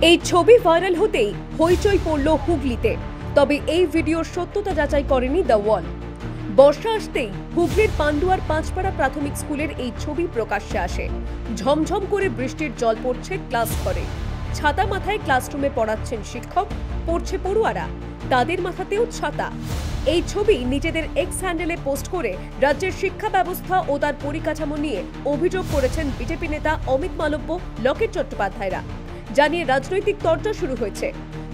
এই ছবি ভাইরাল হতেই হইচই পড়ল হুগলিতে। তবে এই ভিডিওর সত্যতা যাচাই করেনি দ্য ওয়াল। বর্ষা আসতেই হুগলির পান্ডুয়ার পাঁচপাড়া প্রাথমিক স্কুলের এই ছবি প্রকাশ্যে আসে। ঝমঝম করে বৃষ্টির জল পড়ছে ক্লাস ঘরে, ছাতা মাথায় ক্লাসরুমে পড়াচ্ছেন শিক্ষক, পড়ছে পড়ুয়ারা, তাদের মাথাতেও ছাতা। এই ছবি নিজেদের এক্স হ্যান্ডেলে পোস্ট করে রাজ্যের শিক্ষা ব্যবস্থা ও তার পরিকাঠামো নিয়ে অভিযোগ করেছেন বিজেপি নেতা অমিত মালব্য, লকেট চট্টোপাধ্যায়রা। জানিয়ে রাজনৈতিক তর্জা শুরু হয়েছে।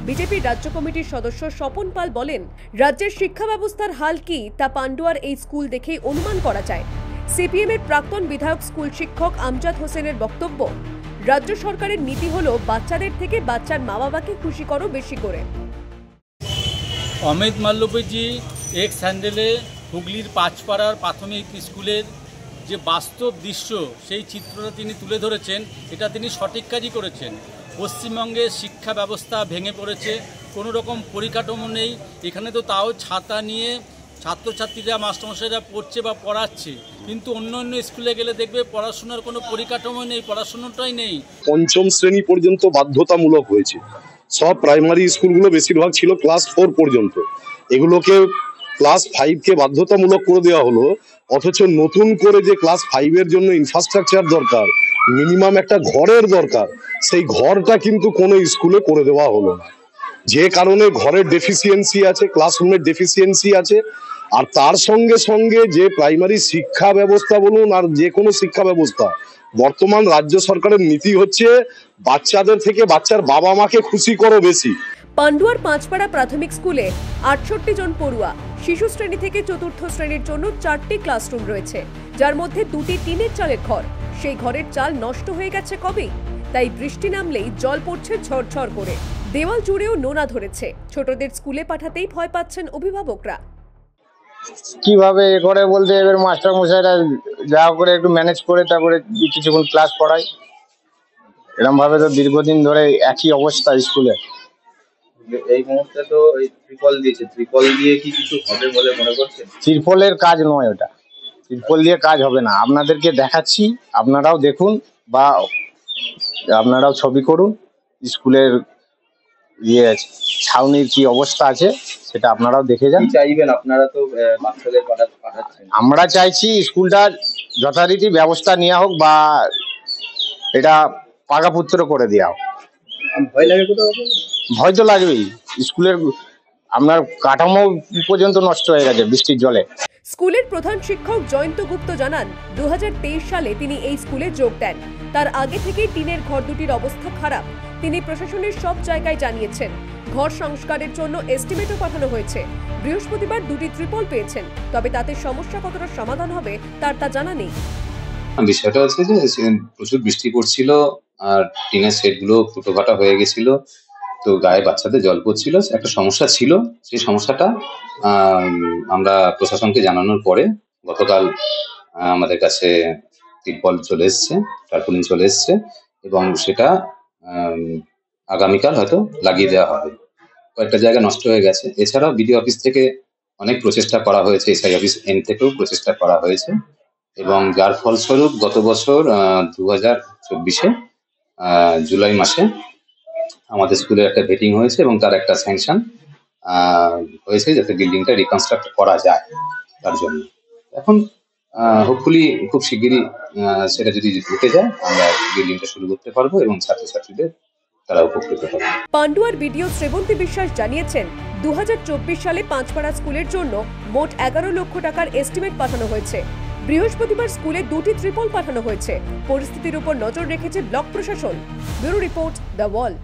বিজেপির রাজ্য কমিটির সদস্য স্বপন পাল বলেন, রাজ্যের শিক্ষা ব্যবস্থার হাল কি তা পান্ডুয়ার এই স্কুল দেখেই অনুমান করা যায়। সিপিএম এর প্রাক্তন বিধায়ক স্কুল শিক্ষক আমজাদ হোসেনের বক্তব্য, রাজ্য সরকারের নীতি হলো বাচ্চাদের থেকে বাচ্চার মা বাবাকে খুশি করো বেশি করে। অমিত মাল্লব্যজি এক্স হ্যান্ডেলে হুগলির পাঁচপাড়ার প্রাথমিক স্কুলের যে বাস্তব দৃশ্য, সেই চিত্রটা তিনি তুলে ধরেছেন। এটা তিনি সঠিক কাজই করেছেন। পশ্চিমবঙ্গের শিক্ষা ব্যবস্থা ভেঙে পড়েছে, কোনো রকম পরিকাঠামো নেই। এখানে তো তাও ছাতা নিয়ে ছাত্রছাত্রীরা মাস্টারমশাইরা পড়ছে বা পড়াচ্ছে, কিন্তু অন্য অন্য স্কুলে গেলে দেখবে পড়াশোনার কোনো পরিকাঠামো নেই, পড়াশোনাটাই নেই। পঞ্চম শ্রেণী পর্যন্ত বাধ্যতামূলক হয়েছে। সব প্রাইমারি স্কুলগুলো বেশিরভাগ ছিল ক্লাস 4 পর্যন্ত, এগুলোকে ক্লাস 5কে বাধ্যতামূলক করে দেওয়া হলো। অথচ নতুন করে যে ক্লাস 5-এর জন্য ইনফ্রাস্ট্রাকচার দরকার, মিনিমাম একটা ঘরের দরকার, সেই ঘরটা কিন্তু কোনো স্কুলে করে দেওয়া হলো না। যে কারণে ঘরের ডেফিসিয়েন্সি আছে, ক্লাসরুমের ডেফিসিয়েন্সি আছে। আর তার সঙ্গে সঙ্গে যে প্রাইমারি শিক্ষা ব্যবস্থা বলুন আর যে কোনো শিক্ষা ব্যবস্থা, বর্তমান রাজ্য সরকারের নীতি হচ্ছে বাচ্চাদের থেকে বাচ্চার বাবা মাকে খুশি করো বেশি। পান্ডুয়ার পাঁচপাড়া প্রাথমিক স্কুলে 68 জন পড়ুয়া, শিশু শ্রেণী থেকে চতুর্থ শ্রেণীর জন্য 4টি ক্লাসরুম রয়েছে, যার মধ্যে 2টি টিনের চালের ঘর। সেই ঘরের চাল নষ্ট হয়ে গেছে কবেই, তাই বৃষ্টি নামলেই জল পড়ছে ঝরঝর করে। দেওয়াল জুড়েও নোনা ধরেছে। ছোটদের স্কুলে পাঠাতেই ভয় পাচ্ছেন অভিভাবকরা। কিভাবে এ করে বলতে, এবার মাস্টার মশাইরা যা করে একটু ম্যানেজ করে তারপরে কিছুক্ষণ ক্লাস পড়ায়। এরকম ভাবে তো দীর্ঘদিন ধরে একই অবস্থা স্কুলে। এই মুহূর্তে তো এই ত্রিপল দিয়েছে, ত্রিপল দিয়ে কি কিছু হবে বলে মনে করছেন? ত্রিপলের কাজ নয় ওটা, ত্রিপল দিয়ে কাজ হবে না। আপনাদেরকে দেখাচ্ছি, আপনারাও দেখুন বা আপনারাও ছবি করুন। স্কুলের ছাউনির কি অবস্থা আছে সেটা আপনারাও দেখে যান। চাইবেন আপনারা তো বাচ্চাদের পাঠাচ্ছেন, আমরা চাইছি স্কুলটা যথারীতি ব্যবস্থা নেওয়া হোক বা এটা পাকাপুত্র করে দেওয়া হোক। ভয় লাগে কোথাও? ভয় তো লাগবেই। স্কুলের আপনার কাঠামো পর্যন্ত নষ্ট হয়ে গেছে বৃষ্টির জলে। স্কুলের প্রধান শিক্ষক জয়ন্ত গুপ্ত জানান, 2023 সালে তিনি এই স্কুলে যোগ দেন। তার আগে থেকেই টিনের ঘর দুটির অবস্থা খারাপ। তিনি প্রশাসনের সব জায়গায় জানিয়েছেন। ঘর সংস্কারের জন্য এস্টিমেটও পাঠানো হয়েছে। বৃহস্পতিবার 2টি ত্রিপল পেয়েছেন, তবে তাতে সমস্যা কতটা সমাধান হবে তার তা জানা নেই। বিষয়টা হচ্ছে যে প্রচুর বৃষ্টি পড়ছিল আর টিনের সেটগুলো ফুটোফাটা হয়ে গেছিল, তো গায়ে বাচ্চাদের জল পড়ছিল, একটা সমস্যা ছিল। সেই সমস্যাটা আমরা প্রশাসনকে জানানোর পরে গতকাল আমাদের কাছে ত্রিপল চলে এসছে, টার্পুলিন চলে এসছে এবং সেটা আগামীকাল হয়তো লাগিয়ে দেওয়া হবে। কয়েকটা জায়গা নষ্ট হয়ে গেছে। এছাড়াও বিডিও অফিস থেকে অনেক প্রচেষ্টা করা হয়েছে, এসআই অফিস এন থেকেও প্রচেষ্টা করা হয়েছে এবং যার ফলস্বরূপ গত বছর 2024-এ জুলাই মাসে আমাদের স্কুলের একটা ভেটিং হয়েছে এবং তার একটা স্যাংশন হয়েছে যাতে বিল্ডিংটা রিকনস্ট্রাক্ট করা যায়। তার জন্য এখন হোপফুলি খুব শিগগিরই সেটা যদি ঢুকে যায় আমরা বিল্ডিংটা শুরু করতে পারবো এবং ছাত্রছাত্রীদের তারা উপকৃত হবে। পান্ডুয়ার বিডিও শ্রেবন্তী বিশ্বাস জানিয়েছেন, 2024 সালে পাঁচপাড়া স্কুলের জন্য মোট 11 লক্ষ টাকার এস্টিমেট পাঠানো হয়েছে। বৃহস্পতিবার স্কুলে 2টি ত্রিপল পাঠানো হয়েছে। পরিস্থিতির উপর নজর রেখেছে ব্লক প্রশাসন। Bureau report, the wall.